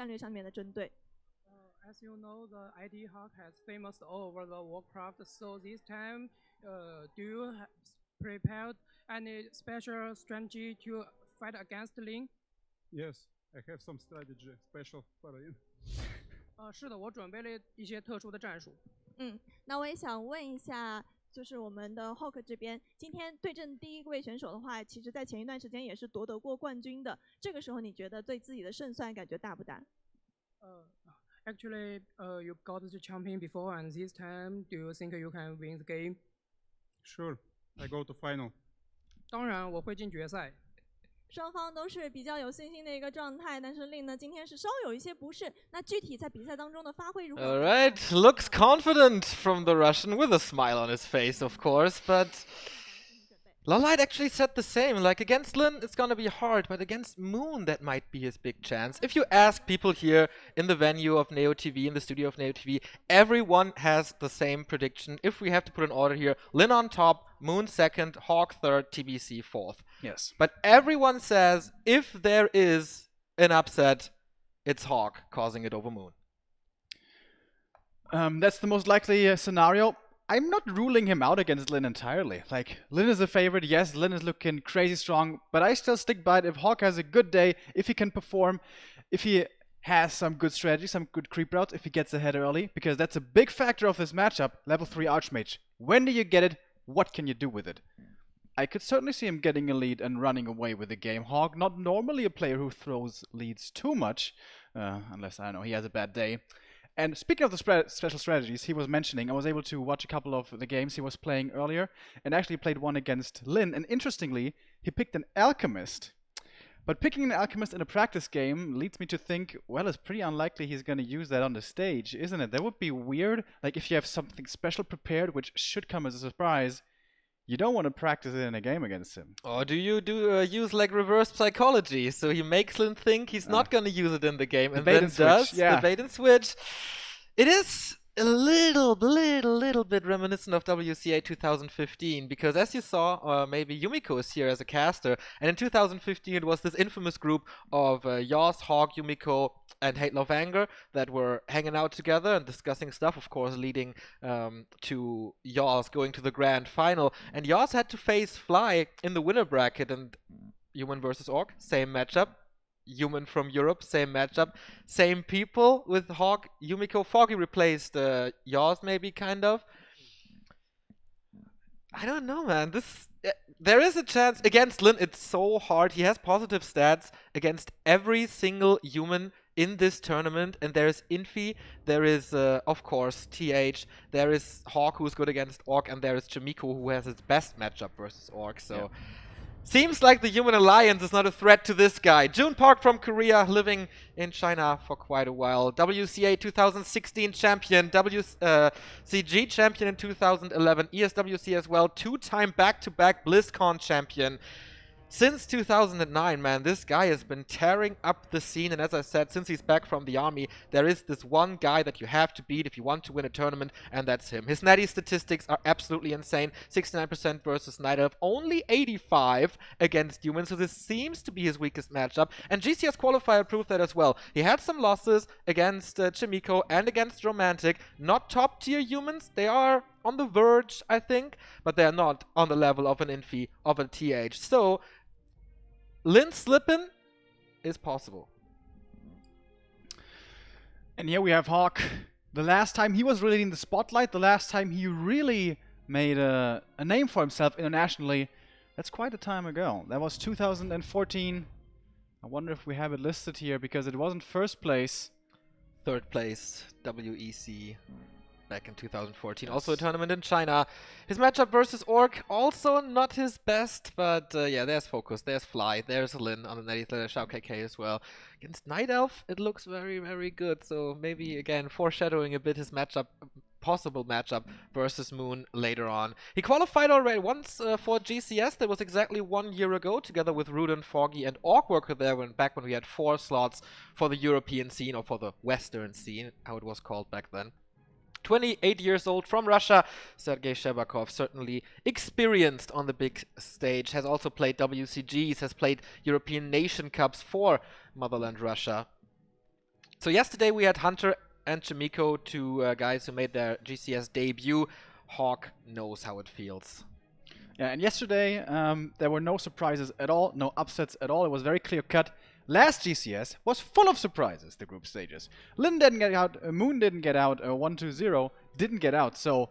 略上面的针对。As you know, the ID Hawk has famous all over the Warcraft. So this time, do you have prepared any special strategy to fight against Lin? Yes, I have some strategy special for Lin. 是的，我准备了一些特殊的战术。那我也想问一下，就是我们的 Hawk 这边，今天对阵第一位选手的话，其实在前一段时间也是夺得过冠军的。这个时候，你觉得对自己的胜算感觉大不大？Actually, you got the champion before, and this time, do you think you can win the game? Sure, I go to final. 当然，我会进决赛。双方都是比较有信心的一个状态，但是令呢今天是稍有一些不适。那具体在比赛当中的发挥如何 All right, looks confident from the Russian with a smile on his face, of course, but Lolite actually said the same. Like, against Lin, it's gonna be hard, but against Moon, that might be his big chance. If you ask people here in the venue of Neo TV, in the studio of Neo TV, everyone has the same prediction. If we have to put an order here, Lin on top, Moon second, Hawk third, TBC fourth. Yes. But everyone says if there is an upset, it's Hawk causing it over Moon. That's the most likely scenario. I'm not ruling him out against Lin entirely. Like, Lin is a favorite. Yes, Lin is looking crazy strong, but I still stick by it. If Hawk has a good day, if he can perform, if he has some good strategy, some good creep routes, if he gets ahead early, because that's a big factor of this matchup, level 3 Archmage. When do you get it? What can you do with it? I could certainly see him getting a lead and running away with the game. Hawk, not normally a player who throws leads too much, unless, I don't know, he has a bad day. And speaking of the special strategies he was mentioning, I was able to watch a couple of the games he was playing earlier, and actually played one against Lin, and interestingly, he picked an Alchemist. But picking an Alchemist in a practice game leads me to think, well, it's pretty unlikely he's going to use that on the stage, isn't it? That would be weird. Like, if you have something special prepared, which should come as a surprise, you don't want to practice it in a game against him. Or do you use like reverse psychology? So he makes Lin think he's not going to use it in the game, and then does the bait and switch. It is a little bit reminiscent of WCA 2015, because as you saw, maybe Yumiko is here as a caster, and in 2015 it was this infamous group of Yoss, Hawk, Yumiko, and Hate Love Anger that were hanging out together and discussing stuff, of course leading to Yoss going to the grand final. And Yoss had to face Fly in the winner bracket, and Human versus Orc, same matchup. Human from Europe, same matchup. Same people with Hawk, Yumiko. Foggy replaced Yoss, maybe, kind of. I don't know, man. There is a chance. Against Lin, it's so hard. He has positive stats against every single human in this tournament, and there is Infi, there is, of course, TH, there is Hawk, who's good against Orc, and there is Chimiko, who has his best matchup versus Orc, so... Yeah. Seems like the Human Alliance is not a threat to this guy. June Park from Korea, living in China for quite a while. WCA 2016 champion, WCG champion in 2011, ESWC as well, two-time back-to-back BlizzCon champion. Since 2009, man, this guy has been tearing up the scene, and as I said, since he's back from the army, there is this one guy that you have to beat if you want to win a tournament, and that's him. His natty statistics are absolutely insane. 69% versus Night Elf, only 85 against humans, so this seems to be his weakest matchup, and GCS qualifier proved that as well. He had some losses against Chimiko and against Romantic, not top tier humans. They are on the verge, I think, but they are not on the level of an Infi, of a TH. So Lin slipping is possible. And here we have Hawk. The last time he was really in the spotlight, the last time he really made a name for himself internationally, that's quite a time ago. That was 2014. I wonder if we have it listed here, because it wasn't first place. Third place, WEC. Back in 2014, yes. Also a tournament in China. His matchup versus Orc, also not his best, but yeah, there's Focus, there's Fly, there's Lin on the Natty, there's Shao KK as well. Against Night Elf, it looks very, very good, so maybe, again, foreshadowing a bit his matchup, possible matchup versus Moon later on. He qualified already once for GCS, that was exactly 1 year ago, together with Rudin, Foggy, and Orcworker there, back when we had 4 slots for the European scene, or for the Western scene, how it was called back then. 28 years old, from Russia, Sergei Shebakov, certainly experienced on the big stage, has also played WCGs, has played European Nation Cups for Motherland Russia. So yesterday we had Hunter and Chimiko, two guys who made their GCS debut. Hawk knows how it feels. Yeah, and yesterday there were no surprises at all, no upsets at all. It was very clear cut. Last GCS was full of surprises, the group stages. Lin didn't get out, Moon didn't get out, 1-2-0 didn't get out. So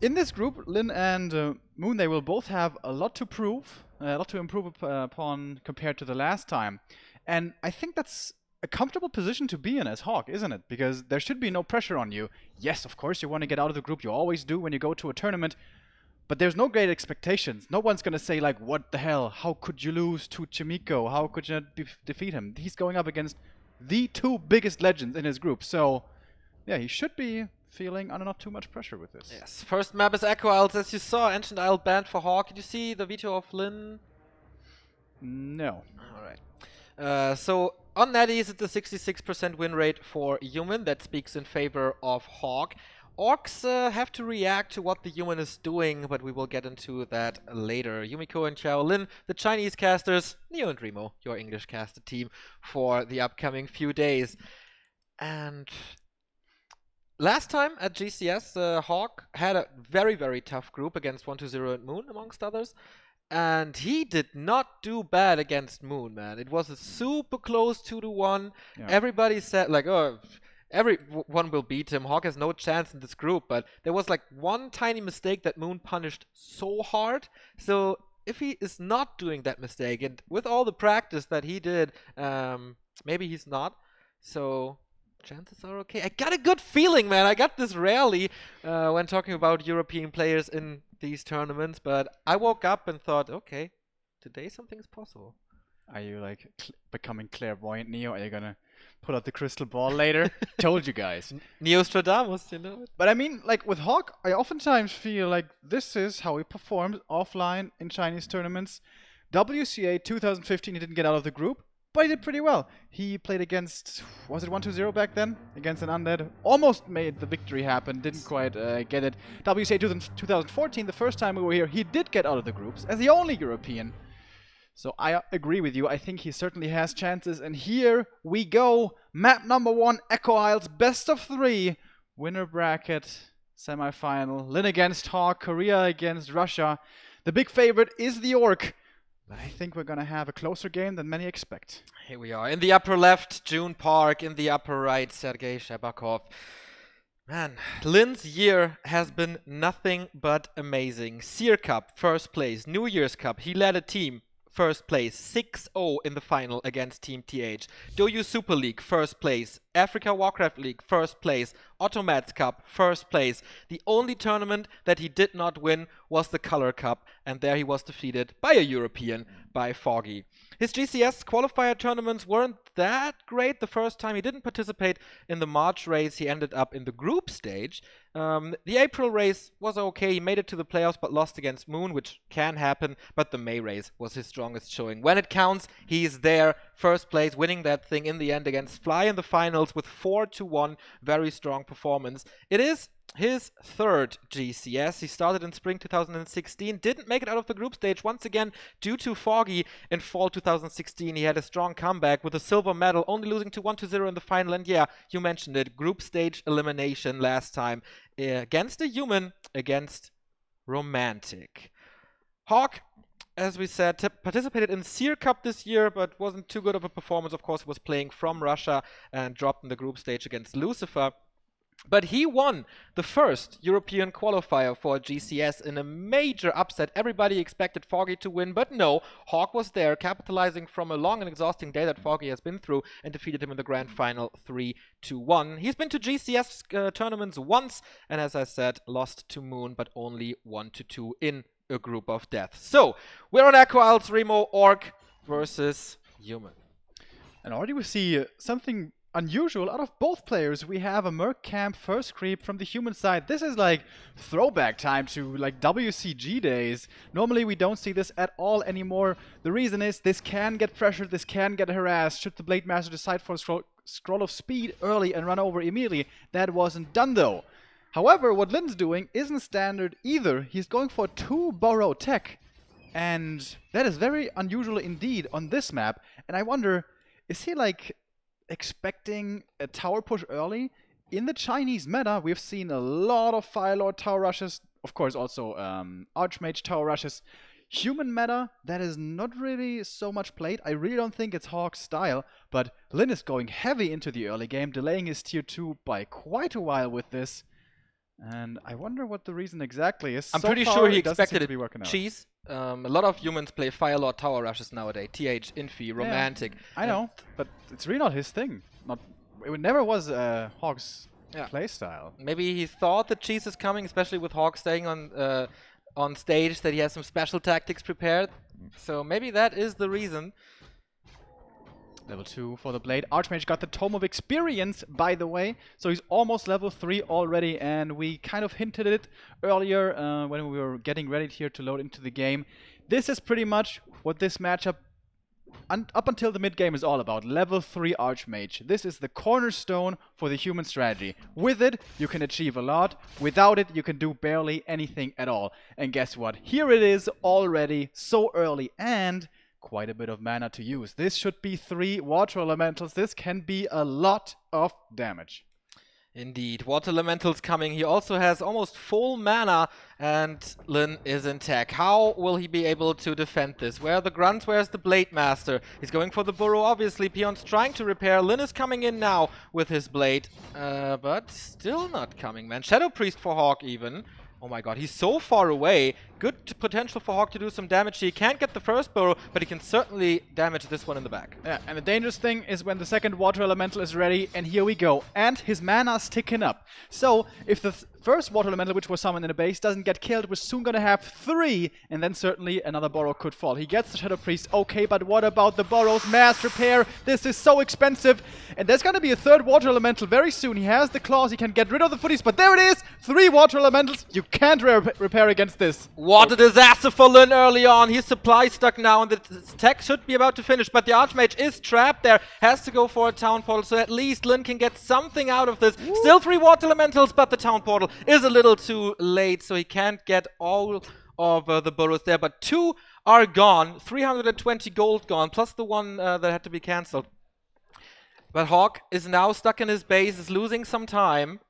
in this group, Lin and Moon, they will both have a lot to prove, a lot to improve upon compared to the last time. And I think that's a comfortable position to be in as Hawk, isn't it? Because there should be no pressure on you. Yes, of course, you want to get out of the group. You always do when you go to a tournament. But there's no great expectations. No one's going to say, like, what the hell? How could you lose to Chimiko? How could you not defeat him? He's going up against the two biggest legends in his group. So, yeah, he should be feeling under not too much pressure with this. Yes, first map is Echo Isles. As you saw, Ancient Isle banned for Hawk. Did you see the veto of Lin? No. Alright. So on NetEase, it's a 66% win rate for Human. That speaks in favor of Hawk. Orcs have to react to what the Human is doing, but we will get into that later. Yumiko and Xiaolin, the Chinese casters, Neo and Remo, your English casted team for the upcoming few days. And last time at GCS, Hawk had a very, very tough group against 1-2-0 and Moon, amongst others. And he did not do bad against Moon, man. It was a super close 2-1. Yeah. Everybody said, like, oh, everyone will beat him. Hawk has no chance in this group. But there was, like, one tiny mistake that Moon punished so hard. So if he is not doing that mistake, and with all the practice that he did, maybe he's not. So chances are okay. I got a good feeling, man. I got this rarely when talking about European players in these tournaments, but I woke up and thought, okay, today something's possible. Are you like becoming clairvoyant, Neo? Are you gonna pull out the crystal ball later? Told you guys. Neostradamus, you know. But I mean, like with Hawk, I oftentimes feel like this is how he performs offline in Chinese tournaments. WCA 2015, he didn't get out of the group, but he did pretty well. He played against, was it 1-2-0 back then? Against an Undead. Almost made the victory happen, didn't quite get it. WCA 2014, the first time we were here, he did get out of the groups as the only European. So I agree with you. I think he certainly has chances. And here we go. Map number 1, Echo Isles, best of 3. Winner bracket, semifinal. Lin against Hawk, Korea against Russia. The big favorite is the Orc. But I think we're going to have a closer game than many expect. Here we are. In the upper left, June Park. In the upper right, Sergei Shebakov. Man, Lin's year has been nothing but amazing. Seer Cup, first place. New Year's Cup, he led a team. First place, 6-0 in the final against Team TH. Doyu Super League, first place. Africa Warcraft League, first place. Automats Cup, first place. The only tournament that he did not win was the Color Cup, and there he was defeated by a European, by Foggy. His GCS qualifier tournaments weren't that great the first time. He didn't participate in the March race. He ended up in the group stage. The April race was okay. He made it to the playoffs but lost against Moon, which can happen. But the May race was his strongest showing. When it counts, he's there. First place, winning that thing in the end against Fly in the finals with 4-1. Very strong performance. It is his third GCS. He started in spring 2016, didn't make it out of the group stage once again due to Foggy. In fall 2016, he had a strong comeback with a silver medal, only losing to 1-0 in the final. And yeah, you mentioned it, group stage elimination last time against a Human, against Romantic. Hawk, as we said, participated in Seer Cup this year, but wasn't too good of a performance. Of course, he was playing from Russia and dropped in the group stage against Lucifer. But he won the first European qualifier for GCS in a major upset. Everybody expected Foggy to win, but no. Hawk was there, capitalizing from a long and exhausting day that Foggy has been through, and defeated him in the grand final 3-1. He's been to GCS tournaments once, and as I said, lost to Moon, but only 1-2 in a group of death. So, we're on Echo Isles, Remo, Orc versus Human. And already we see something unusual out of both players. We have a Merc Camp first creep from the Human side. This is like throwback time to like WCG days. Normally we don't see this at all anymore. The reason is this can get pressured, this can get harassed. Should the Blade Master decide for a scroll of speed early and run over immediately. That wasn't done though. However, what Lin's doing isn't standard either. He's going for 2 burrow tech. And that is very unusual indeed on this map. And I wonder, is he like expecting a tower push early. In the Chinese meta, we've seen a lot of Fire Lord tower rushes, of course also Archmage tower rushes. Human meta, that is not really so much played. I really don't think it's Hawk's style, but Lin is going heavy into the early game, delaying his tier 2 by quite a while with this. And I wonder what the reason exactly is. I'm So pretty far, sure he it doesn't seem expected to it. be working out. Cheese. A lot of humans play Fire Lord tower rushes nowadays. TH, Infi, Romantic. I know, but it's really not his thing. It never was Hawk's playstyle. Maybe he thought that Cheese is coming, especially with Hawk staying on stage, that he has some special tactics prepared. So maybe that is the reason. Level 2 for the Blade. Archmage got the Tome of Experience, by the way. So he's almost level 3 already, and we kind of hinted it earlier when we were getting ready here to load into the game. This is pretty much what this matchup up until the mid-game is all about. Level 3 Archmage. This is the cornerstone for the human strategy. With it, you can achieve a lot. Without it, you can do barely anything at all. And guess what? Here it is already, so early, and quite a bit of mana to use. This should be 3 Water Elementals. This can be a lot of damage. Indeed, Water Elemental's coming. He also has almost full mana, and Lin is in tech. How will he be able to defend this? Where are the grunts? Where's the Blade Master? He's going for the burrow, obviously. Peon's trying to repair. Lin is coming in now with his blade, but still not coming, man. Shadow Priest for Hawk even. Oh my god, he's so far away. Good potential for Hawk to do some damage. He can't get the first burrow, but he can certainly damage this one in the back. Yeah, and the dangerous thing is when the second Water Elemental is ready, and here we go. And his mana's ticking up. So, if the first Water Elemental, which was summoned in the base, doesn't get killed, we're soon gonna have 3, and then certainly another burrow could fall. He gets the Shadow Priest, okay, but what about the burrows? Mass repair, this is so expensive. And there's gonna be a third Water Elemental very soon. He has the claws, he can get rid of the footies, but there it is! 3 Water Elementals, you can't repair against this. What a disaster for Lin early on. He's supply stuck now, and the tech should be about to finish, but the Archmage is trapped there. Has to go for a Town Portal, so at least Lin can get something out of this. Woo. Still 3 Water Elementals, but the Town Portal is a little too late, so he can't get all of the burrows there, but 2 are gone. 320 gold gone, plus the one that had to be cancelled. But Hawk is now stuck in his base, is losing some time.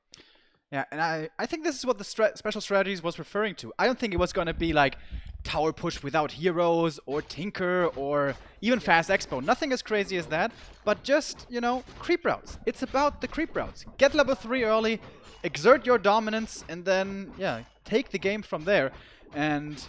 Yeah, and I think this is what the special strategies was referring to. I don't think it was going to be like tower push without heroes or Tinker or even fast expo. Nothing as crazy as that, but just, you know, creep routes. It's about the creep routes. Get level 3 early, exert your dominance, and then, yeah, take the game from there. And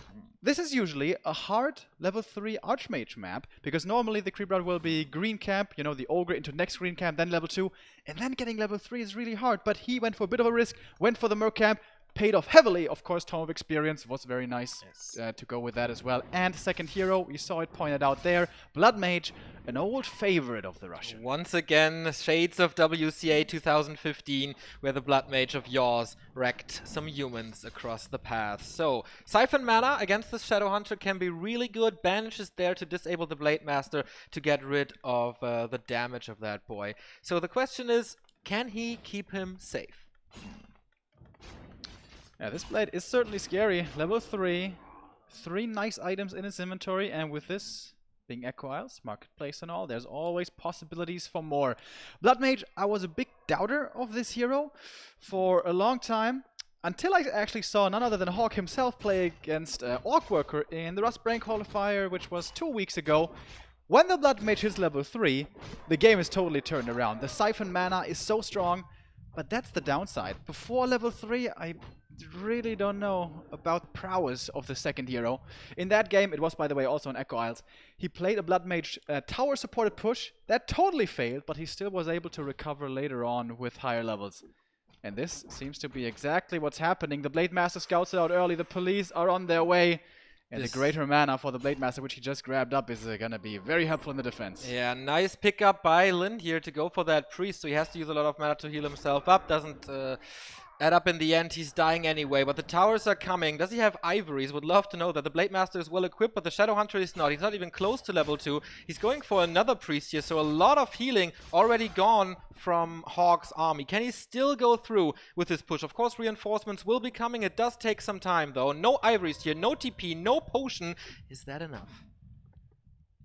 this is usually a hard level 3 Archmage map, because normally the creep route will be green camp, you know, the Ogre into next green camp, then level 2, and then getting level 3 is really hard. But he went for a bit of a risk, went for the Merc camp, paid off heavily. Of course, Tome of Experience was very nice to go with that as well. And second hero, we saw it pointed out there, Blood Mage, an old favorite of the Russian. Once again, shades of WCA 2015, where the Blood Mage of yours wrecked some humans across the path. So, Siphon mana against the Shadow Hunter can be really good. Banish is there to disable the Blade Master to get rid of the damage of that boy. So the question is, can he keep him safe? Yeah, this blade is certainly scary. Level 3, 3 nice items in his inventory, and with this being Echo Isles, Marketplace and all, there's always possibilities for more. Blood Mage, I was a big doubter of this hero for a long time, until I actually saw none other than Hawk himself play against Orc Worker in the Rust Brain Qualifier, which was 2 weeks ago. When the Blood Mage hits level 3, the game is totally turned around. The Siphon mana is so strong, but that's the downside. Before level 3, I really don't know about prowess of the second hero. In that game, it was, by the way, also on Echo Isles, he played a Blood Mage tower supported push. That totally failed, but he still was able to recover later on with higher levels. And this seems to be exactly what's happening. The Blade Master scouts it out early, the police are on their way. And the greater mana for the Blade Master, which he just grabbed up, is going to be very helpful in the defense. Yeah, nice pickup by Lin here to go for that priest, so he has to use a lot of mana to heal himself up. Doesn't add up in the end, he's dying anyway, but the towers are coming. Does he have ivories? Would love to know that. The Blade Master is well equipped, but the Shadow Hunter is not. He's not even close to level 2. He's going for another priest here, so a lot of healing already gone from Hawk's army. Can he still go through with his push? Of course, reinforcements will be coming. It does take some time, though. No ivories here, no TP, no potion. Is that enough?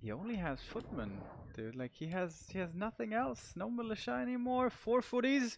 He only has footmen, dude. Like he has nothing else. No militia anymore. 4 footies,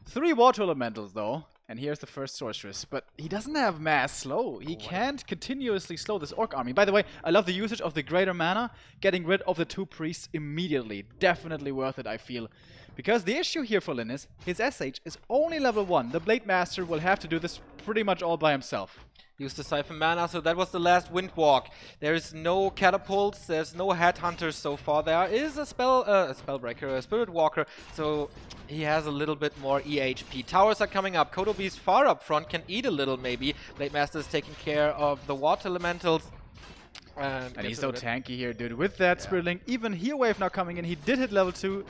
3 water elementals though. And here's the first sorceress. But he doesn't have mass slow. He can't continuously slow this orc army. By the way, I love the usage of the greater mana. Getting rid of the 2 priests immediately. Definitely worth it, I feel. Because the issue here for Lin is his SH is only level 1. The Blade Master will have to do this pretty much all by himself. Use the Siphon mana, so that was the last Windwalk. There is no catapults, there's no headhunters so far. There is a spellbreaker, a spirit walker, so he has a little bit more EHP. Towers are coming up. Kodobe's far up front, can eat a little maybe. Blade Master is taking care of the water elementals. And he's so tanky here, dude. With that Spirit Link, even Heal Wave now coming in, he did hit level 2.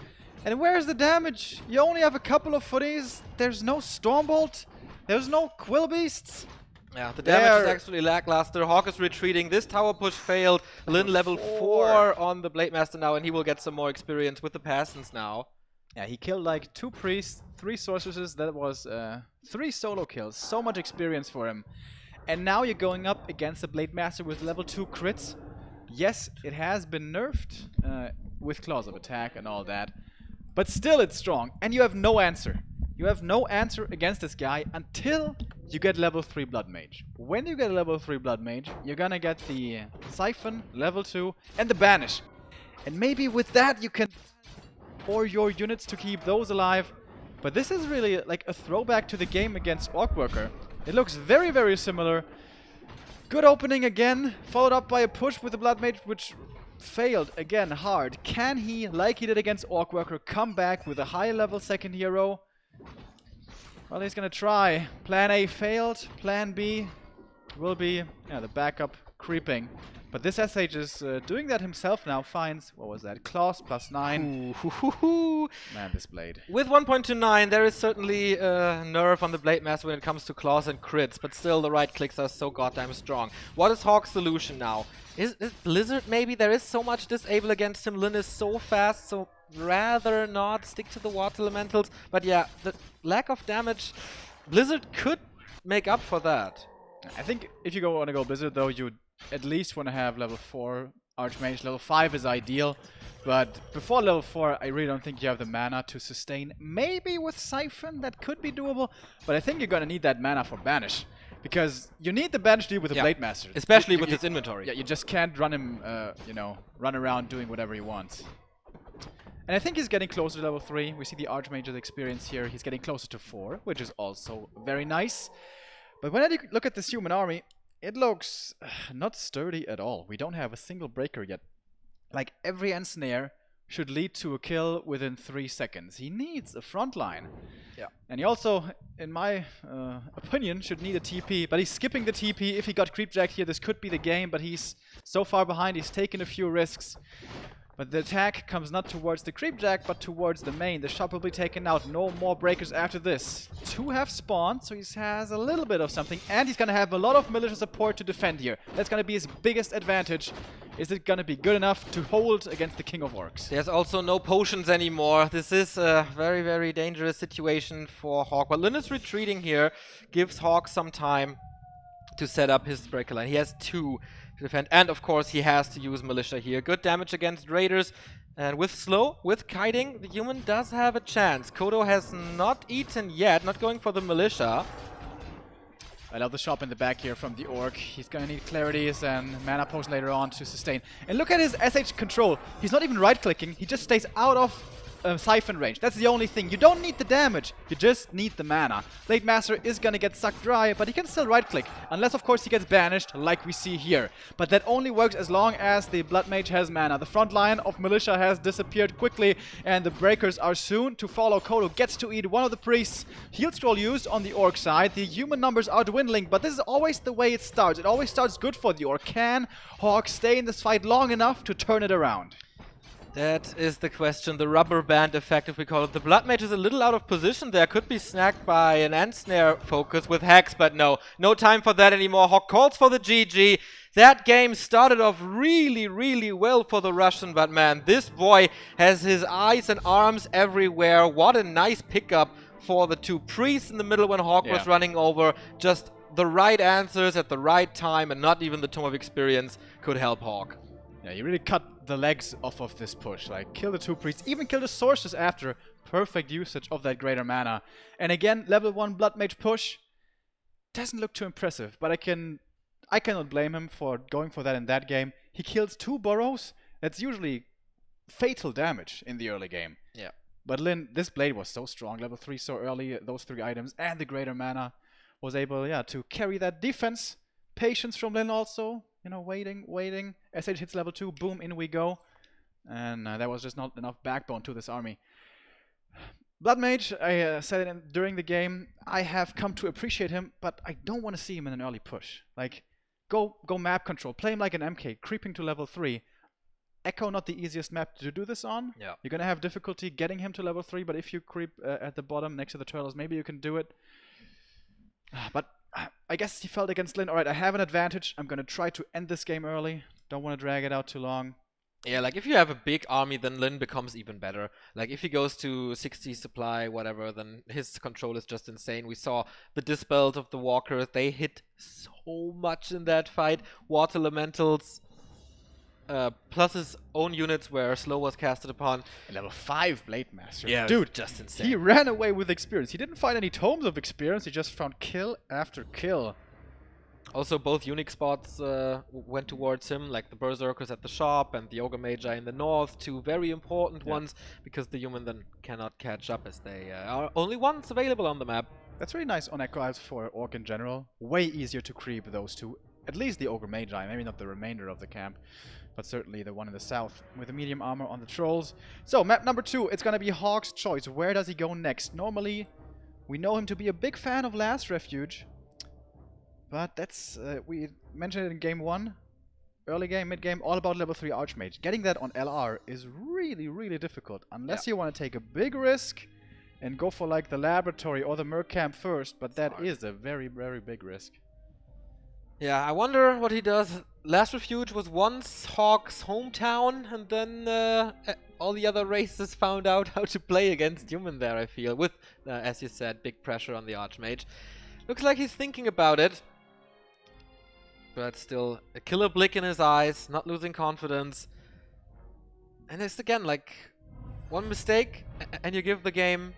And where's the damage? You only have a couple of footies. There's no Stormbolt. There's no Quill Beasts. Yeah, the damage is actually lackluster. Hawk is retreating. This tower push failed. Lin level 4 on the Blade Master now, and he will get some more experience with the Passants now. Yeah, he killed like 2 priests, 3 sorceresses. That was 3 solo kills. So much experience for him. And now you're going up against the Blade Master with level 2 crits. Yes, it has been nerfed with claws of attack and all that. But still it's strong. And you have no answer. You have no answer against this guy until you get level 3 Blood Mage. When you get level 3 Blood Mage, you're gonna get the Siphon, level 2, and the Banish. And maybe with that you can for your units to keep those alive. But this is really like a throwback to the game against Orc Worker. It looks very, very similar. Good opening again, followed up by a push with the Blood Mage, which failed again hard. Can he, like he did against Orc Worker, come back with a high level second hero? Well, he's gonna try. Plan A failed. Plan B will be the backup creeping. But this SH is doing that himself now. Finds, what was that? Claws +9. Man, this blade. With 1.29, there is certainly a nerf on the Blade Master when it comes to claws and crits, but still the right clicks are so goddamn strong. What is Hawk's solution now? Is Blizzard maybe? There is so much disable against him. Lin is so fast, so rather not stick to the water elementals. But yeah, the lack of damage, Blizzard could make up for that. I think if you want to go Blizzard though, you at least want to have level 4 Archmage. Level 5 is ideal, but before level 4 I really don't think you have the mana to sustain. Maybe with Siphon that could be doable, but I think you're gonna need that mana for Banish. Because you need the Banish deal with the Blade Master. Especially with his inventory. Yeah, you just can't run him, run around doing whatever he wants. And I think he's getting closer to level 3. We see the Archmage's experience here. He's getting closer to 4, which is also very nice. But when I look at this human army, it looks not sturdy at all. We don't have a single breaker yet. Like, every ensnare should lead to a kill within 3 seconds. He needs a front line. Yeah. And he also, in my opinion, should need a TP. But he's skipping the TP. If he got creepjacked here, this could be the game. But he's so far behind, he's taken a few risks. But the attack comes not towards the creepjack, but towards the main. The shop will be taken out. No more breakers after this. 2 have spawned, so he has a little bit of something. And he's going to have a lot of militia support to defend here. That's going to be his biggest advantage. Is it going to be good enough to hold against the King of Orcs? There's also no potions anymore. This is a very, very dangerous situation for Hawk. But Lin is retreating here. Gives Hawk some time to set up his breaker line. He has 2 to defend. And of course he has to use militia here. Good damage against raiders. And with slow, with kiting, the human does have a chance. Kodo has not eaten yet. Not going for the militia. I love the shop in the back here from the Orc. He's gonna need clarities and mana potion later on to sustain. And look at his SH control. He's not even right-clicking. He just stays out of Siphon range. That's the only thing. You don't need the damage. You just need the mana. Blade Master is gonna get sucked dry, but he can still right-click. Unless, of course, he gets banished, like we see here. But that only works as long as the Blood Mage has mana. The front line of Militia has disappeared quickly, and the breakers are soon to follow. Kodo gets to eat one of the priests. Heal Scroll used on the Orc side. The human numbers are dwindling, but this is always the way it starts. It always starts good for the Orc. Can Hawk stay in this fight long enough to turn it around? That is the question, the rubber band effect, if we call it. The Blood Mage is a little out of position there. Could be snagged by an Ensnare focus with Hex, but no. No time for that anymore. Hawk calls for the GG. That game started off really, really well for the Russian, but man, this boy has his eyes and arms everywhere. What a nice pickup for the 2 priests in the middle when Hawk was running over. Just the right answers at the right time, and not even the Tome of Experience could help Hawk. Yeah, he really cut the legs off of this push. Like, kill the 2 priests, even kill the sorceress after. Perfect usage of that greater mana. And again, level 1 Blood Mage push doesn't look too impressive, but I cannot blame him for going for that in that game. He kills 2 burrows. That's usually fatal damage in the early game. Yeah. But Lin, this blade was so strong, level 3 so early, those 3 items, and the greater mana was able, to carry that defense. Patience from Lin also, waiting. SH hits level 2, boom, in we go. And there was just not enough backbone to this army. Blood Mage, I said it during the game, I have come to appreciate him, but I don't want to see him in an early push. Like, go map control, play him like an MK, creeping to level 3. Echo, not the easiest map to do this on. Yeah. You're gonna have difficulty getting him to level 3, but if you creep at the bottom next to the turtles, maybe you can do it. But I guess he felt against Lin. Alright, I have an advantage. I'm gonna try to end this game early. Don't want to drag it out too long. Yeah, like if you have a big army, then Lin becomes even better. Like if he goes to 60 supply, whatever, then his control is just insane. We saw the Dispels of the Walkers. They hit so much in that fight. Water Elementals, plus his own units where Slow was casted upon. Level 5 Blade Master. Yeah, dude, just insane. he ran away with experience. He didn't find any tomes of experience. He just found kill after kill. Also, both unique spots went towards him, like the Berserkers at the shop and the Ogre Magi in the north, 2 very important ones, because the human then cannot catch up as they are only once available on the map. That's really nice on Echo Isles for Orc in general. Way easier to creep those 2. At least the Ogre Magi, maybe not the remainder of the camp, but certainly the one in the south with the medium armor on the trolls. So, map number 2, it's gonna be Hawk's choice. Where does he go next? Normally, we know him to be a big fan of Last Refuge. But that's, we mentioned it in game 1, early game, mid game, all about level 3 Archmage. Getting that on LR is really, really difficult, unless you want to take a big risk and go for like the laboratory or the Merc camp first, but that is a very, very big risk. Yeah, I wonder what he does. Last Refuge was once Hawk's hometown, and then all the other races found out how to play against human there, I feel, with, as you said, big pressure on the Archmage. Looks like he's thinking about it. But still, a killer blick in his eyes, not losing confidence. And it's again like one mistake, and you give the game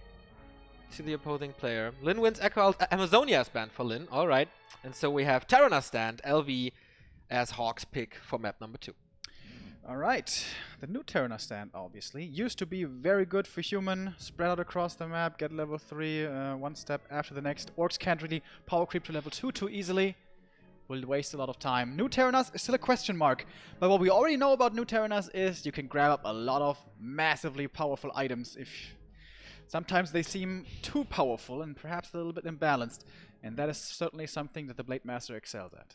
to the opposing player. Lin wins Echo. Amazonia is banned for Lin, alright. And so we have Terrana stand, LV, as Hawk's pick for map number 2. Alright, the new Terrana stand, obviously. Used to be very good for human, spread out across the map, get level 3 one step after the next. Orcs can't really power creep to level 2 too easily. Will waste a lot of time. New Terranas is still a question mark, but what we already know about New Terranas is you can grab up a lot of massively powerful items if sometimes they seem too powerful and perhaps a little bit imbalanced, and that is certainly something that the Blade Master excels at.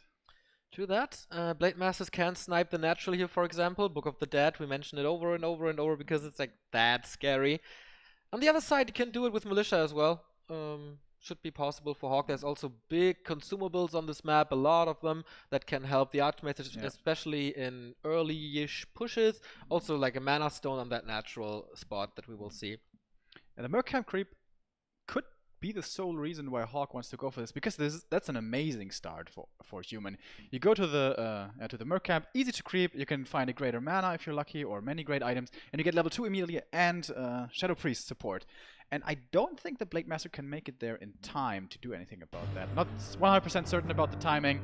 True that. Blade Masters can snipe the natural here, for example. Book of the Dead, we mentioned it over and over and over because it's like that scary. On the other side, you can do it with Militia as well. Should be possible for Hawk. There's also big consumables on this map, a lot of them that can help the Archmage, especially in early-ish pushes. Also like a Mana Stone on that natural spot that we will see. And the Merc Camp creep could be the sole reason why Hawk wants to go for this, because that's an amazing start for human. You go to the Merc Camp, easy to creep, you can find a greater mana if you're lucky, or many great items, and you get level 2 immediately and Shadow Priest support. And I don't think the Blade Master can make it there in time to do anything about that. Not 100% certain about the timing.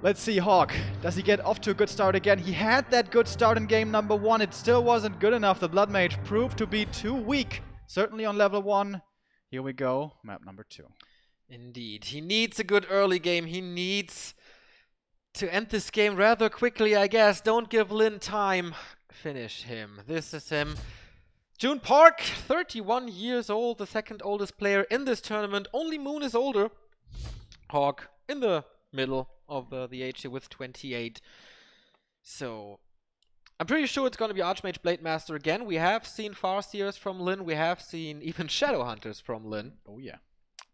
Let's see, Hawk. Does he get off to a good start again? He had that good start in game number 1. It still wasn't good enough. The Blood Mage proved to be too weak. Certainly on level 1. Here we go. Map number 2. Indeed. He needs a good early game. He needs to end this game rather quickly, I guess. Don't give Lin time. Finish him. This is him. June Park, 31 years old, the second oldest player in this tournament. Only Moon is older. Hawk in the middle of the age here with 28. So, I'm pretty sure it's going to be Archmage Blade Master again. We have seen Farseers from Lin. We have seen even Shadow Hunters from Lin. Oh yeah.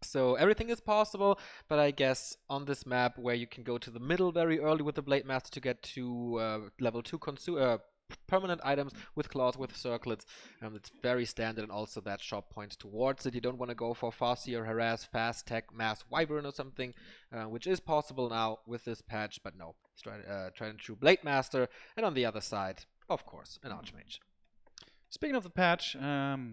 So everything is possible, but I guess on this map where you can go to the middle very early with the Blade Master to get to level 2 permanent items with claws, with circlets. It's very standard, and also that shop points towards it. You don't want to go for Farseer, Harass, Fast Tech, Mass Wyvern or something, which is possible now with this patch, but no. It's tried and true Blade Master. And on the other side, of course, an Archmage. Speaking of the patch,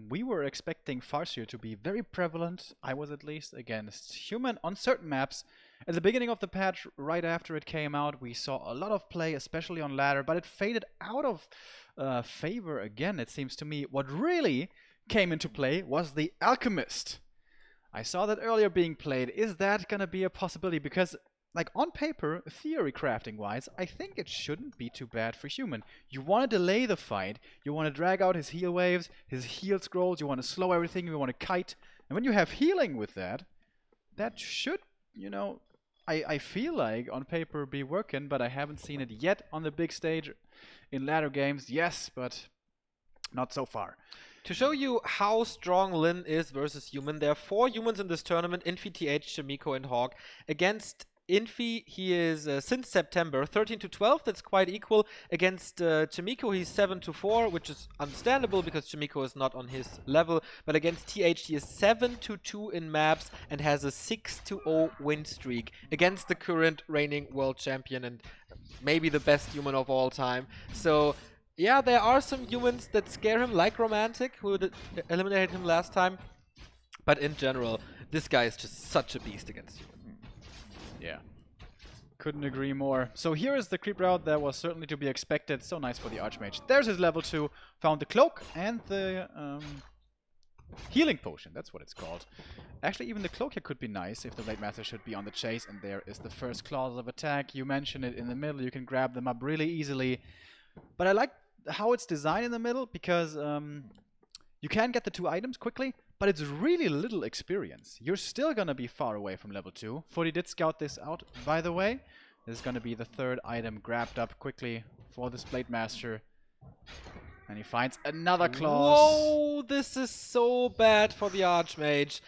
we were expecting Farseer to be very prevalent, I was at least, against human on certain maps. At the beginning of the patch, right after it came out, we saw a lot of play, especially on ladder, but it faded out of favor again, it seems to me. What really came into play was the Alchemist. I saw that earlier being played. Is that gonna be a possibility? Because, like, on paper, theory crafting-wise, I think it shouldn't be too bad for human. You want to delay the fight, you want to drag out his heal waves, his heal scrolls, you want to slow everything, you want to kite. And when you have healing with that, that should, you know, I feel like on paper be working, but I haven't seen it yet on the big stage. In ladder games, yes, but not so far. To show you how strong Lin is versus human, there are 4 humans in this tournament, Infi, TH, Chimiko, and Hawk. Against Infi, he is, since September, 13-12, that's quite equal. Against Chimiko, he's 7-4, which is understandable because Chimiko is not on his level. But against TH, he is 7-2 in maps and has a 6-0 win streak against the current reigning world champion and maybe the best human of all time. So, yeah, there are some humans that scare him, like Romantic, who eliminated him last time. But in general, this guy is just such a beast against humans. Yeah. Couldn't agree more. So here is the creep route that was certainly to be expected. So nice for the Archmage. There's his level 2. Found the cloak and the healing potion. That's what it's called. Actually, even the cloak here could be nice if the Blade Master should be on the chase. And there is the first clause of attack. You mentioned it in the middle. You can grab them up really easily. But I like how it's designed in the middle because you can get the 2 items quickly, but it's really little experience. You're still going to be far away from level 2. Footy did scout this out, by the way. This is going to be the 3rd item grabbed up quickly for this Blade Master. And he finds another clause. Whoa, this is so bad for the Archmage.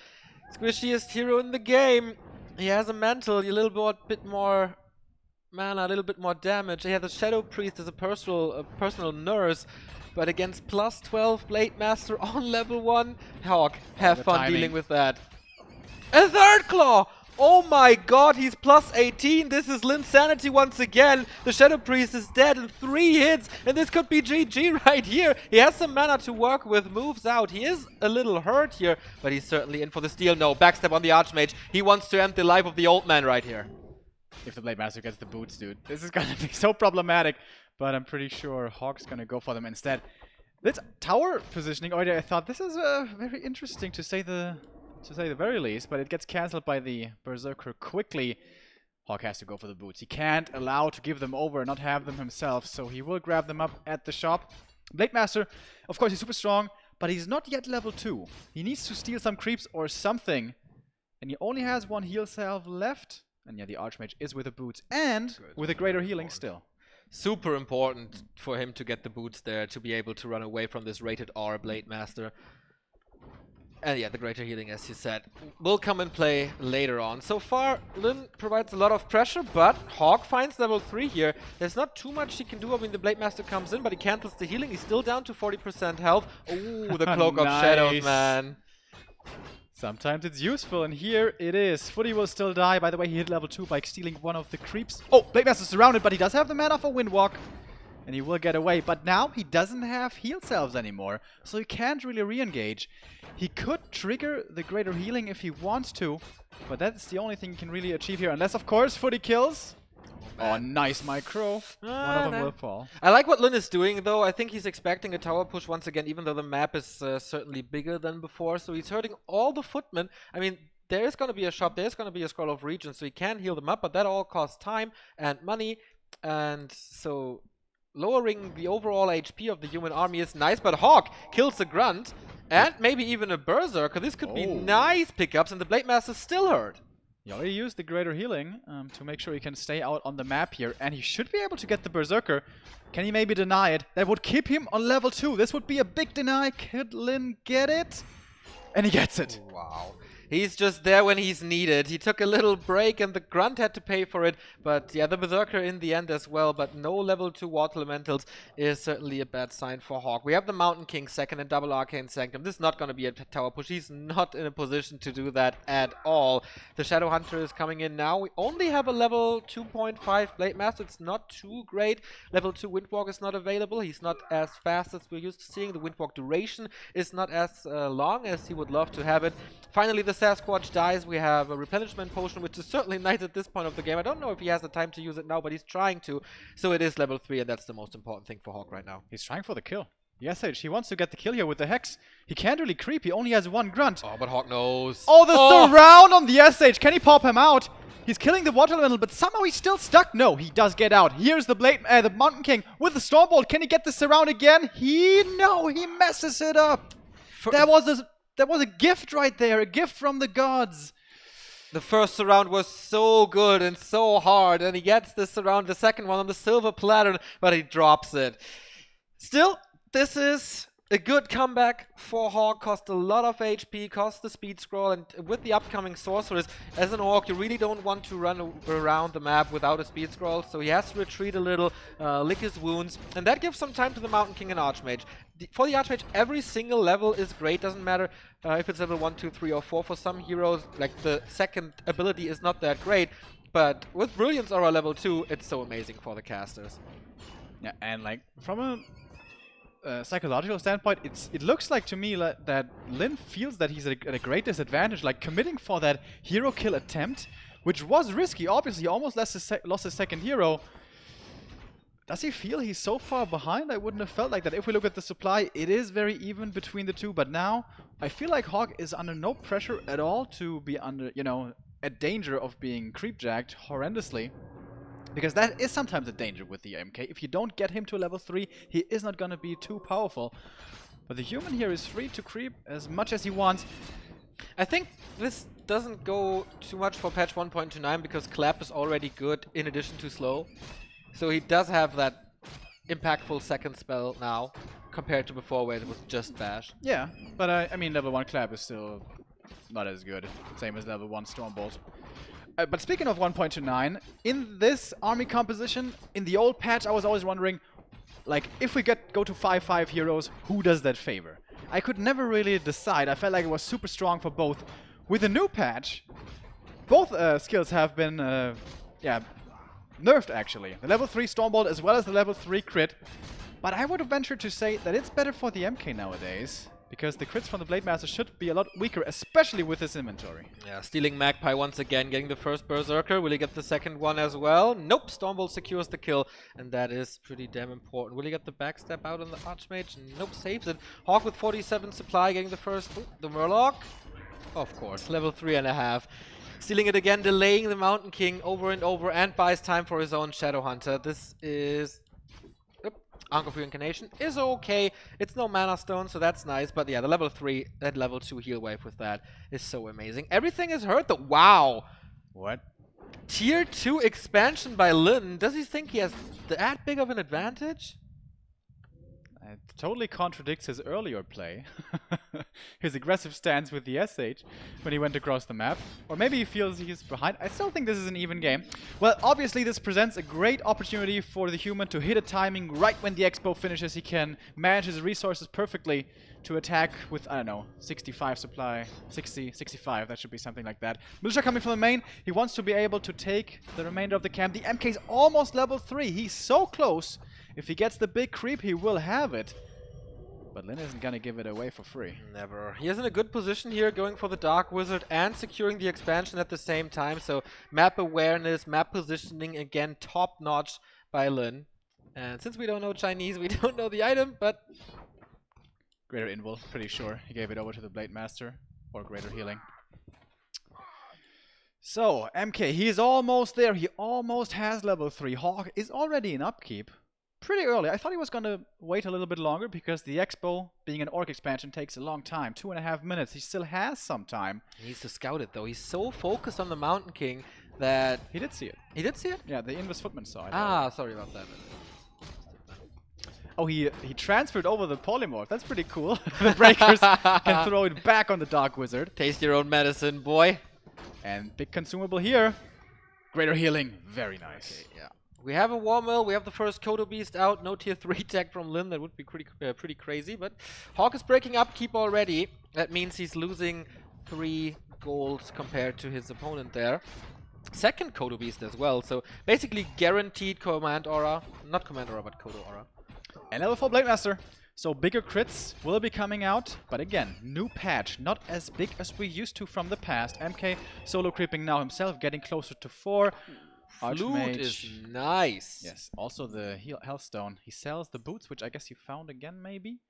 Squishiest hero in the game. He has a mantle, a little bit more mana, a little bit more damage. He has a Shadow Priest as a personal nurse. But against plus 12 Blade Master on level 1, Hawk, have fun dealing with that. A 3rd claw! Oh my god, he's plus 18. This is Lin's sanity once again. The Shadow Priest is dead in 3 hits, and this could be GG right here. He has some mana to work with, moves out. He is a little hurt here, but he's certainly in for the steal. No, backstab on the Archmage. He wants to end the life of the old man right here. If the Blade Master gets the boots, dude, this is gonna be so problematic. But I'm pretty sure Hawk's gonna go for them instead. This tower positioning, I thought this is very interesting to say the very least, but it gets cancelled by the Berserker quickly. Hawk has to go for the boots. He can't allow to give them over and not have them himself, so he will grab them up at the shop. Blade Master, of course, he's super strong, but he's not yet level 2. He needs to steal some creeps or something, and he only has 1 heal salve left. And yeah, the Archmage is with the boots and with a greater healing still. Super important for him to get the boots there to be able to run away from this rated R Blade Master. And yeah, the greater healing, as you said, will come and play later on. So far, Lin provides a lot of pressure, but Hawk finds level 3 here. There's not too much he can do. I mean, the Blade Master comes in, but he cancels the healing. He's still down to 40% health. Ooh, the Cloak of Shadows, man. Sometimes it's useful, and here it is. Footy will still die. By the way, he hit level 2 by stealing 1 of the creeps. Oh, Blade Master's surrounded, but he does have the mana for Windwalk. And he will get away. But now he doesn't have heal salves anymore, so he can't really re-engage. He could trigger the greater healing if he wants to, but that's the only thing he can really achieve here. Unless, of course, Footy kills. Oh, nice micro. One of them will fall. I like what Lin is doing, though. I think he's expecting a tower push once again, even though the map is certainly bigger than before. So he's hurting all the footmen. I mean, there is going to be a shop, there's going to be a Scroll of Region, so he can heal them up, but that all costs time and money. And so lowering the overall HP of the human army is nice, but Hawk kills a Grunt and maybe even a Berserker. This could be nice pickups, and the Blade Master's still hurt. He already used the greater healing to make sure he can stay out on the map here, and he should be able to get the Berserker. Can he maybe deny it? That would keep him on level 2. This would be a big deny. Could Lin get it? And he gets it. Wow. He's just there when he's needed. He took a little break and the Grunt had to pay for it. But yeah, the Berserker in the end as well. But no level 2 Water Elementals is certainly a bad sign for Hawk. We have the Mountain King second and double Arcane Sanctum. This is not going to be a tower push. He's not in a position to do that at all. The Shadow Hunter is coming in now. We only have a level 2.5 Blade Master. It's not too great. Level 2 Windwalk is not available. He's not as fast as we're used to seeing. The Windwalk duration is not as long as he would love to have it. Finally, the Sasquatch dies. We have a replenishment potion, which is certainly nice at this point of the game. I don't know if he has the time to use it now, but he's trying to. So it is level 3, and that's the most important thing for Hawk right now. He's trying for the kill. Yes, he wants to get the kill here with the Hex. He can't really creep. He only has 1 Grunt. Oh, but Hawk knows. Oh, the surround on the SH. Can he pop him out? He's killing the Water Elemental, but somehow he's still stuck. No, he does get out. Here's the the Mountain King with the Stormbolt. Can he get the surround again? No, he messes it up. That was a gift right there, a gift from the gods. The first surround was so good and so hard, and he gets the surround, the second one on the silver platter, but he drops it. Still, this is a good comeback for Hawk. Cost a lot of HP, cost the speed scroll, and with the upcoming sorceress, as an Orc, you really don't want to run around the map without a speed scroll, so he has to retreat a little, lick his wounds, and that gives some time to the Mountain King and Archmage. For the Archmage, every single level is great. Doesn't matter if it's level 1, 2, 3, or 4. For some heroes, like the second ability is not that great, but with Brilliance Aura level 2, it's so amazing for the casters. Yeah, and like from a psychological standpoint, it looks like to me that Lin feels that he's at a great disadvantage, like committing for that hero kill attempt, which was risky. Obviously, he almost lost his second hero. Does he feel he's so far behind? I wouldn't have felt like that. If we look at the supply, it is very even between the two, but now I feel like Hawk is under no pressure at all to be under, at danger of being creepjacked horrendously. Because that is sometimes a danger with the MK. If you don't get him to level 3, he is not going to be too powerful. But the human here is free to creep as much as he wants. I think this doesn't go too much for patch 1.29 because Clap is already good in addition to slow. So he does have that impactful second spell now compared to before where it was just bash. Yeah, but I mean level 1 Clap is still not as good. Same as level 1 Stormbolt. But speaking of 1.29, in this army composition, in the old patch, I was always wondering, like, if we go to 5-5 heroes, who does that favor? I could never really decide. I felt like it was super strong for both. With the new patch, both skills have been, nerfed actually. The level 3 Stormbolt as well as the level 3 crit. But I would venture to say that it's better for the MK nowadays. Because the crits from the Blade Master should be a lot weaker, especially with his inventory. Yeah, stealing Magpie once again, getting the first Berserker. Will he get the second one as well? Nope, Stormbolt secures the kill, and that is pretty damn important. Will he get the backstab out on the Archmage? Nope, saves it. Hawk with 47 supply, getting the first. Ooh, the Murloc? Of course, level 3.5. Stealing it again, delaying the Mountain King over and over, and buys time for his own Shadow Hunter. This is... Ankh of Reincarnation is okay. It's no Mana Stone, so that's nice. But yeah, the level 3 and level 2 heal wave with that is so amazing. Everything is hurt though. Wow. What? Tier 2 expansion by Lin. Does he think he has that big of an advantage? It totally contradicts his earlier play. His aggressive stance with the SH when he went across the map. Or maybe he feels he's behind. I still think this is an even game. Well, obviously this presents a great opportunity for the human to hit a timing right when the expo finishes. He can manage his resources perfectly to attack with, I don't know, 65 supply, 60, 65, that should be something like that. Militia coming from the main, he wants to be able to take the remainder of the camp. The MK's almost level 3, he's so close. If he gets the big creep, he will have it. But Lin isn't gonna give it away for free. Never. He is in a good position here, going for the Dark Wizard and securing the expansion at the same time. So map awareness, map positioning, again, top-notch by Lin. And since we don't know Chinese, we don't know the item, but... Greater Invul, pretty sure. He gave it over to the Blade Master. Or Greater Healing. So, MK, he is almost there. He almost has level 3. Hawk is already in upkeep. Pretty early. I thought he was going to wait a little bit longer because the Expo, being an Orc expansion, takes a long time. 2.5 minutes. He still has some time. He needs to scout it, though. He's so focused on the Mountain King that... He did see it. He did see it? Yeah, the Invis Footman saw it. Ah, sorry about that. Oh, he transferred over the polymorph. That's pretty cool. The breakers can throw it back on the Dark Wizard. Taste your own medicine, boy. And big consumable here. Greater healing. Very nice. Okay, yeah. We have a War Mill. We have the first Kodo Beast out. No tier 3 tech from Lin. That would be pretty crazy. But Hawk is breaking up keep already. That means he's losing 3 gold compared to his opponent there. Second Kodo Beast as well. So basically guaranteed Command Aura. Not Command Aura, but Kodo Aura. And level 4 Blade Master. So bigger crits will be coming out. But again, new patch. Not as big as we used to from the past. MK solo creeping now himself. Getting closer to 4. Flute is nice. Yes, also the Hellstone. He sells the boots, which I guess you found again, maybe.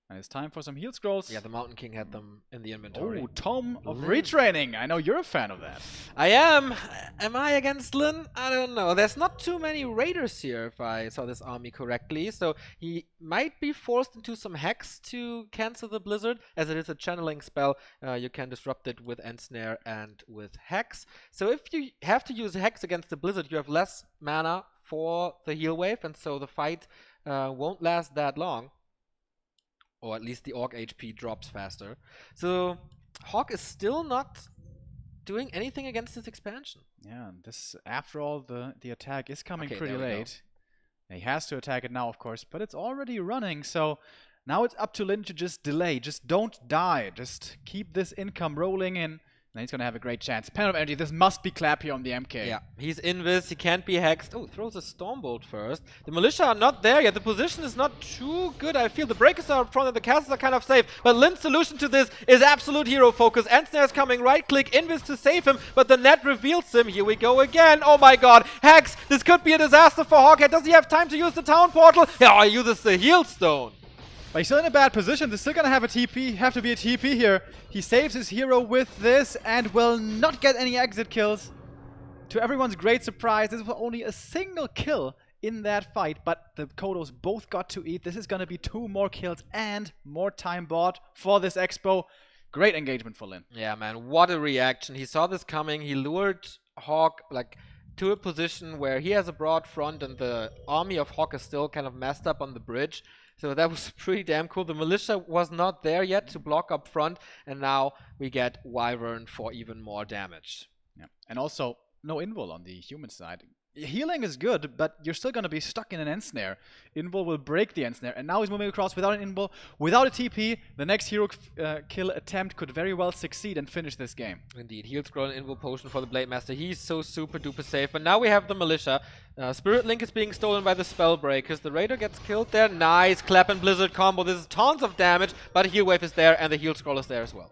And it's time for some heal scrolls. Yeah, the Mountain King had them in the inventory. Oh, Tome of Retraining. I know you're a fan of that. I am. Am I against Lin? I don't know. There's not too many raiders here, if I saw this army correctly. So he might be forced into some hex to cancel the blizzard. As it is a channeling spell, you can disrupt it with Ensnare and with hex. So if you have to use hex against the blizzard, you have less mana for the heal wave. And so the fight won't last that long. Or at least the Orc HP drops faster. So Hawk is still not doing anything against this expansion. Yeah, this after all the attack is coming Okay, pretty there we go. late. He has to attack it now, of course, but it's already running, so now it's up to Lin to just delay. Just don't die. Just keep this income rolling in. And he's gonna have a great chance. Pen of Energy, this must be clap here on the MK. Yeah, he's invis, he can't be hexed. Oh, throws a Stormbolt first. The militia are not there yet. The position is not too good, I feel. The breakers are up front and the castles are kind of safe. But Lin's solution to this is absolute hero focus. Ensnare's coming, right click, invis to save him, but the net reveals him. Here we go again. Oh my god, hex! This could be a disaster for Hawkhead. Does he have time to use the town portal? Yeah, he uses the heal stone. But he's still in a bad position. They're still gonna have to be a TP here. He saves his hero with this and will not get any exit kills. To everyone's great surprise, this was only a single kill in that fight, but the Kodos both got to eat. This is gonna be 2 more kills and more time bought for this expo. Great engagement for Lin. Yeah, man, what a reaction. He saw this coming. He lured Hawk like to a position where he has a broad front and the army of Hawk is still kind of messed up on the bridge. So that was pretty damn cool. The militia was not there yet to block up front, and now we get Wyvern for even more damage. Yeah. And also, no invul on the human side. Healing is good, but you're still going to be stuck in an Ensnare. Invul will break the Ensnare, and now he's moving across without an invul, without a TP. The next hero kill attempt could very well succeed and finish this game. Indeed, heal scroll and invul potion for the Blade Master. He's so super duper safe. But now we have the militia. Spirit Link is being stolen by the Spellbreakers. The Raider gets killed there. Nice Clap and Blizzard combo. This is tons of damage, but Heal Wave is there, and the Heal Scroll is there as well.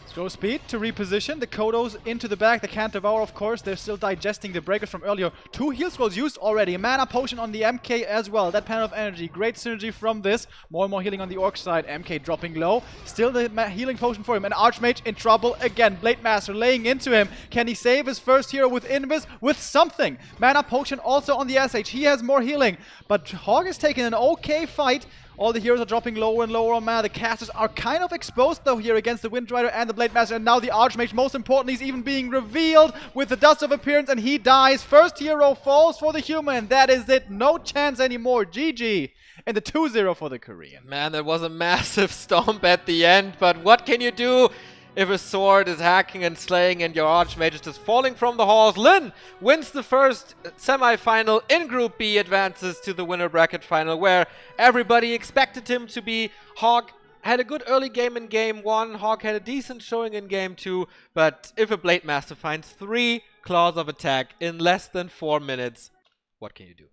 Scroll speed to reposition the Kodos into the back. They can't devour, of course. They're still digesting the breakers from earlier. 2 heal scrolls used already. A mana potion on the MK as well. That panel of energy. Great synergy from this. More and more healing on the Orc side. MK dropping low. Still the healing potion for him. And Archmage in trouble again. Blade Master laying into him. Can he save his first hero with Invis? With something. Mana potion also on the SH. He has more healing. But Hog is taking an okay fight. All the heroes are dropping lower and lower on mana. The casters are kind of exposed though here against the Wind Rider and the Blade Master. And now the Archmage, most importantly, is even being revealed with the Dust of Appearance, and he dies. First hero falls for the human. That is it. No chance anymore. GG. And the 2-0 for the Korean. Man, that was a massive stomp at the end, but what can you do if a sword is hacking and slaying and your Archmage is just falling from the halls? Lin wins the first semi-final in Group B, advances to the winner bracket final, where everybody expected him to be. Hawk had a good early game in Game 1, Hawk had a decent showing in Game 2, but if a Blade Master finds 3 claws of attack in less than 4 minutes, what can you do?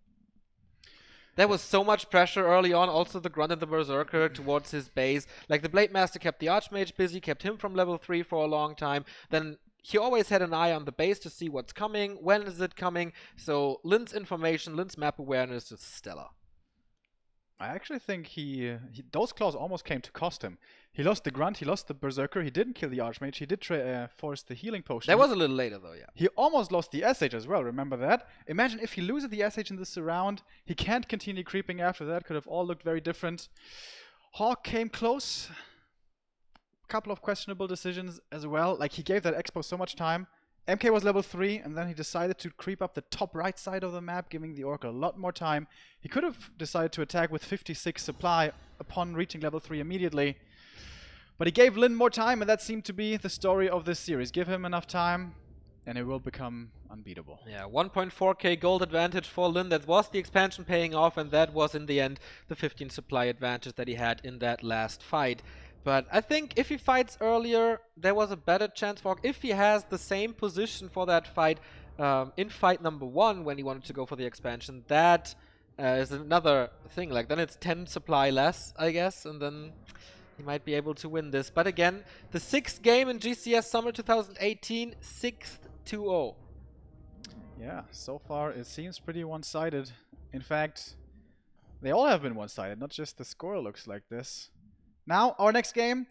There was so much pressure early on, also the Grunt and the Berserker towards his base. Like, the Blade Master kept the Archmage busy, kept him from level 3 for a long time. Then he always had an eye on the base to see what's coming, when is it coming. So Lin's information, Lin's map awareness is stellar. I actually think those claws almost came to cost him. He lost the Grunt, he lost the Berserker, he didn't kill the Archmage, he did force the healing potion. That was a little later though, yeah. He almost lost the SH as well, remember that? Imagine if he loses the SH in this round, he can't continue creeping after that, could have all looked very different. Hawk came close. Couple of questionable decisions as well, like he gave that Expo so much time, MK was level 3, and then he decided to creep up the top right side of the map, giving the Orc a lot more time. He could have decided to attack with 56 supply upon reaching level 3 immediately. But he gave Lin more time, and that seemed to be the story of this series. Give him enough time, and it will become unbeatable. Yeah, 1.4k gold advantage for Lin. That was the expansion paying off, and that was in the end the 15 supply advantage that he had in that last fight. But I think if he fights earlier, there was a better chance for... If he has the same position for that fight in fight number 1 when he wanted to go for the expansion, that is another thing. Like, then it's 10 supply less, I guess, and then he might be able to win this. But again, the 6th game in GCS Summer 2018, 6-0. Yeah, so far it seems pretty one-sided. In fact, they all have been one-sided, not just the score looks like this. Now, our next game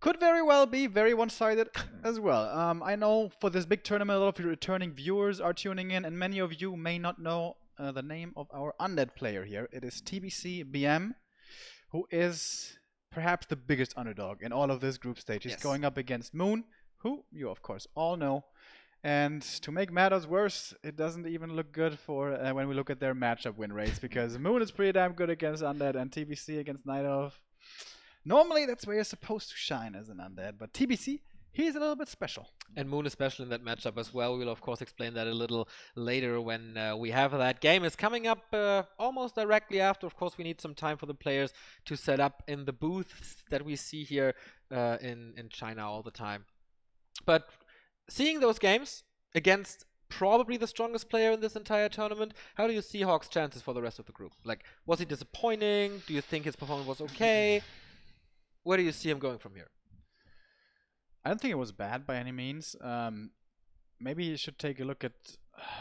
could very well be very one-sided as well. I know for this big tournament, a lot of your returning viewers are tuning in, and many of you may not know the name of our undead player here. It is TBC BM, who is perhaps the biggest underdog in all of this group stage. He's going up against Moon, who you of course all know. And to make matters worse, it doesn't even look good for when we look at their matchup win rates, because Moon is pretty damn good against undead, and TBC against Night Elf. Normally, that's where you're supposed to shine as an undead, but TBC, he's a little bit special. And Moon is special in that matchup as well. We'll, of course, explain that a little later when we have that game. It's coming up almost directly after. Of course, we need some time for the players to set up in the booths that we see here in China all the time. But seeing those games against probably the strongest player in this entire tournament, how do you see Hawk's chances for the rest of the group? Like, was he disappointing? Do you think his performance was okay? Where do you see him going from here? I don't think it was bad by any means. Maybe you should take a look at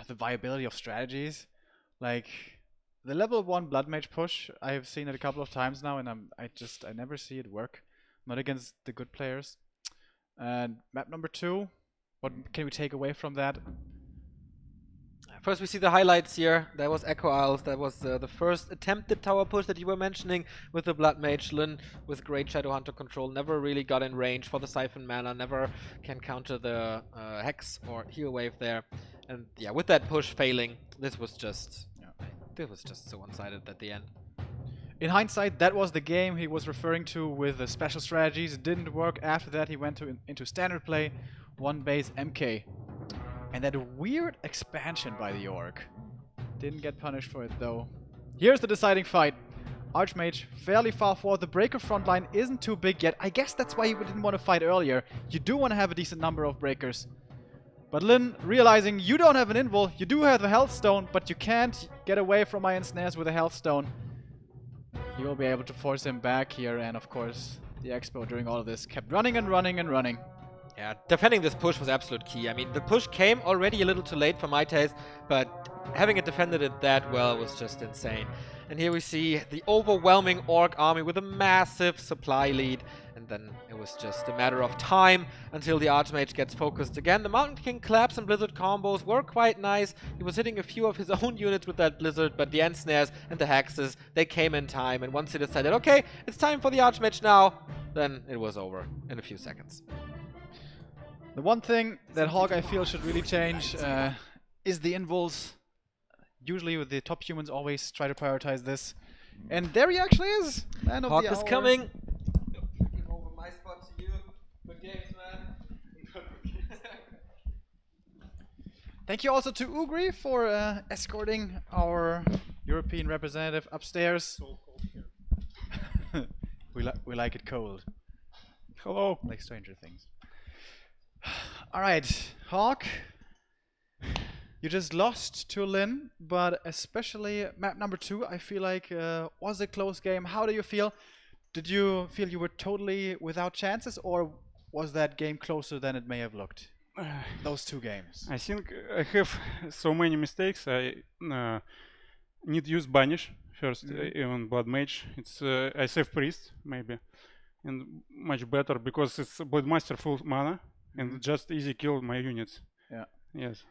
the viability of strategies. Like, the level 1 Blood Mage push, I have seen it a couple of times now, and I never see it work. Not against the good players. And map number 2, what can we take away from that? First, we see the highlights here. That was Echo Isles. That was the first attempted tower push that you were mentioning with the Blood Mage. Lin with great Shadowhunter control. Never really got in range for the Siphon mana. Never can counter the Hex or Heal Wave there. And yeah, with that push failing, this was just so one-sided at the end. In hindsight, that was the game he was referring to with the special strategies. It didn't work. After that, he went into standard play, 1 base MK. And that weird expansion by the Orc. Didn't get punished for it though. Here's the deciding fight. Archmage fairly far forward. The breaker front line isn't too big yet. I guess that's why you didn't want to fight earlier. You do want to have a decent number of breakers. But Lin, realizing you don't have an invul, you do have a health stone, but you can't get away from my ensnares with a health stone. You will be able to force him back here, and of course, the Expo during all of this kept running and running and running. Yeah, defending this push was absolute key. I mean, the push came already a little too late for my taste, but having it defended it that well was just insane. And here we see the overwhelming Orc army with a massive supply lead. And then it was just a matter of time until the Archmage gets focused again. The Mountain King Collapse and Blizzard combos were quite nice. He was hitting a few of his own units with that Blizzard, but the Ensnares and the Hexes, they came in time. And once he decided, okay, it's time for the Archmage now, then it was over in a few seconds. The one thing that Hawk, I feel, should really change is the invuls. Usually with the top humans always try to prioritize this. And there he actually is! Man of Hawk the hour. is coming! Give over my spot to you. Good games, man. Thank you also to Ugri for escorting our European representative upstairs. So cold here. we like it cold. Hello. Like Stranger Things. Alright, Hawk. You just lost to Lin, but especially map number 2, I feel like was a close game. How do you feel? Did you feel you were totally without chances, or was that game closer than it may have looked? Those 2 games. I think I have so many mistakes. I need use banish first, even blood mage. It's I save priest maybe, and much better because it's bloodmaster full mana and just easy kill my units. Yeah. Yes.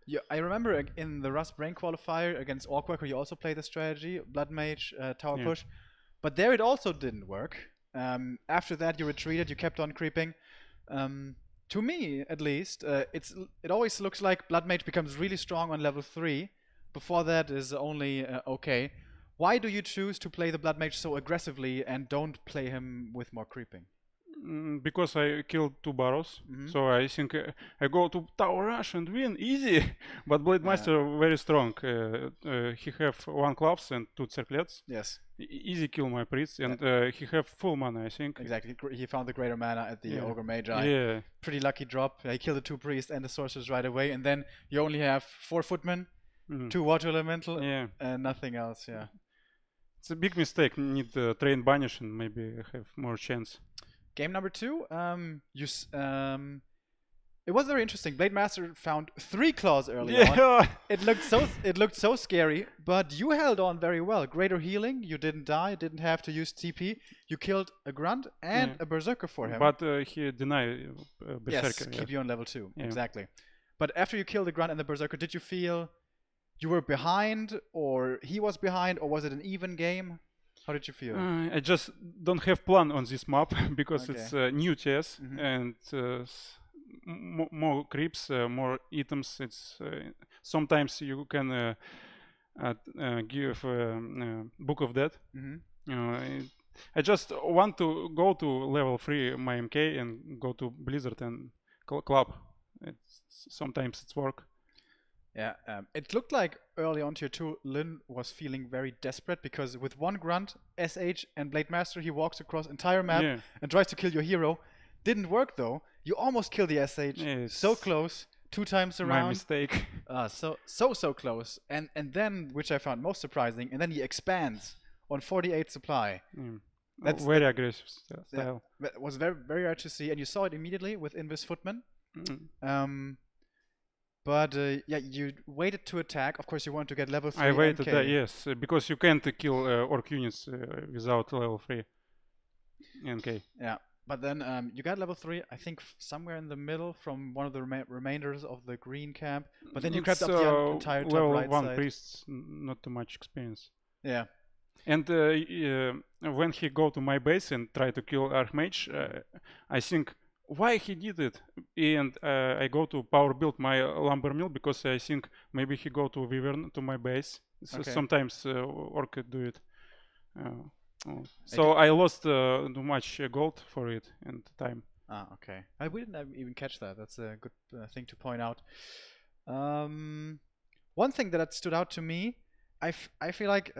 Yeah, I remember in the Rust Brain qualifier against Orkworker, you also played the strategy, Blood Mage, Tower Push. But there it also didn't work. After that, you retreated, you kept on creeping. To me, at least, it always looks like Blood Mage becomes really strong on level 3. Before that is only okay. Why do you choose to play the Blood Mage so aggressively and don't play him with more creeping? Because I killed 2 barrows, Mhm. so I think I go to tower rush and win easy. But Blade Master very strong. He have 1 clubs and 2 circlets. Yes, Easy kill my priest, and he have full mana, I think. exactly. He found the greater mana at the Yeah. Ogre Magi. Yeah. Pretty lucky drop. He killed the 2 priests and the sorcerers right away, and then you only have 4 footmen, 2 water elemental, Yeah. and nothing else. Yeah. It's a big mistake. Need train banish and maybe have more chance. Game number 2. It was very interesting. Blade Master found 3 claws early on. Yeah. It looked so scary, but you held on very well. Greater healing, you didn't die, didn't have to use TP. You killed a grunt and a berserker for him. But he deny berserker. Yes, keep you on level 2. Yeah. Exactly. But after you killed the grunt and the berserker, did you feel you were behind, or he was behind, or was it an even game? How did you feel? I just don't have plan on this map because Okay. it's new TS Mhm. and more creeps, more items. It's sometimes you can give Book of Death. Mhm. I just want to go to level 3 my MK and go to Blizzard and club. Sometimes it's work. Yeah, it looked like early on tier 2, Lin was feeling very desperate because with 1 grunt, SH, and Blade Master, he walks across entire map Yeah. and tries to kill your hero. Didn't work though. You almost killed the SH. Yeah, So it's close, 2 times My around. mistake. So close. And then, which I found most surprising, and then he expands on 48 supply. That's Very aggressive Yeah, style. that was very rare to see, and you saw it immediately with Invis Footman. But yeah, you waited to attack. Of course, you want to get level 3 I waited NK. yes, because you can't kill orc units without level 3 NK. Yeah, but then you got level 3, I think somewhere in the middle from one of the remainders of the green camp. But then you grabbed up the entire top level right 1 side. priests, not too much experience. Yeah. And when he go to my base and try to kill Archmage, I think why he did it, and I go to power build my lumber mill because I think maybe he go to Wyvern to my base. So Okay. sometimes orc do it. So I lost too much gold for it and time. Ah, okay. We didn't even catch that. That's a good thing to point out. One thing that stood out to me, I feel like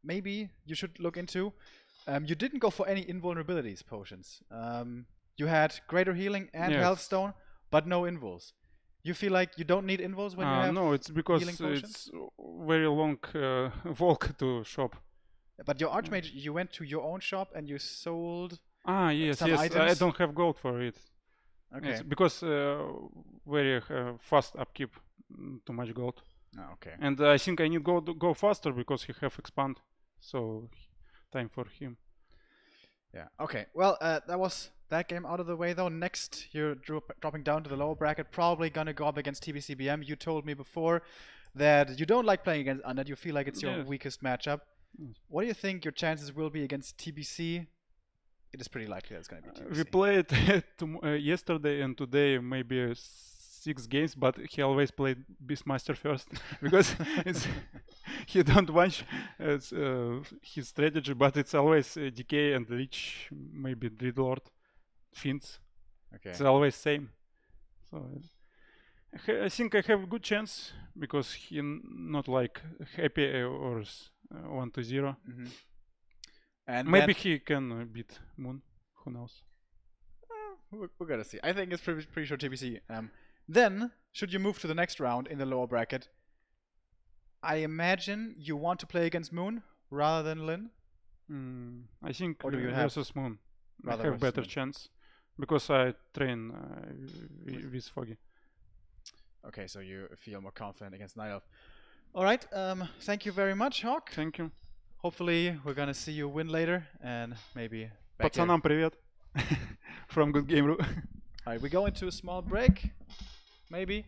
maybe you should look into. You didn't go for any invulnerabilities potions. You had greater healing and Yes. healthstone, but no invuls. You feel like you don't need invuls when you have No, it's because healing potions? it's very long walk to shop. But your Archmage, you went to your own shop and you sold. Yes, some yes. I items? don't have gold for it. Okay. It's because very fast upkeep, too much gold. Oh, okay. And I think I need go faster because he have expand. So time for him. Yeah. Okay. Well, that was that game out of the way though. Next, you're dropping down to the lower bracket. Probably gonna go up against TBCBM. You told me before that you don't like playing against Undead. You feel like it's your Yes. weakest matchup. Yes. What do you think your chances will be against TBC? It is pretty likely that it's gonna be TBC. We played yesterday and today maybe 6 games, but he always played Beastmaster first because he don't watch his strategy, but it's always Decay and Lich, maybe Dreadlord, Fiends. Okay. It's always same. So I think I have a good chance because he not like happy or 1-0. Mhm. And Maybe then, he can beat Moon. Who knows? we're gonna see. I think it's pretty sure TBC. Then, should you move to the next round in the lower bracket, I imagine you want to play against Moon rather than Lin. I think Or do you have versus Moon. I rather have versus better Moon? chance because I train with Foggy. Okay, so you feel more confident against Night Elf. All right. Thank you very much, Hawk. Thank you. Hopefully, we're gonna see you win later, and maybe back here. Пацанам привет. From Good Game Ru. All right, we go into a small break, maybe.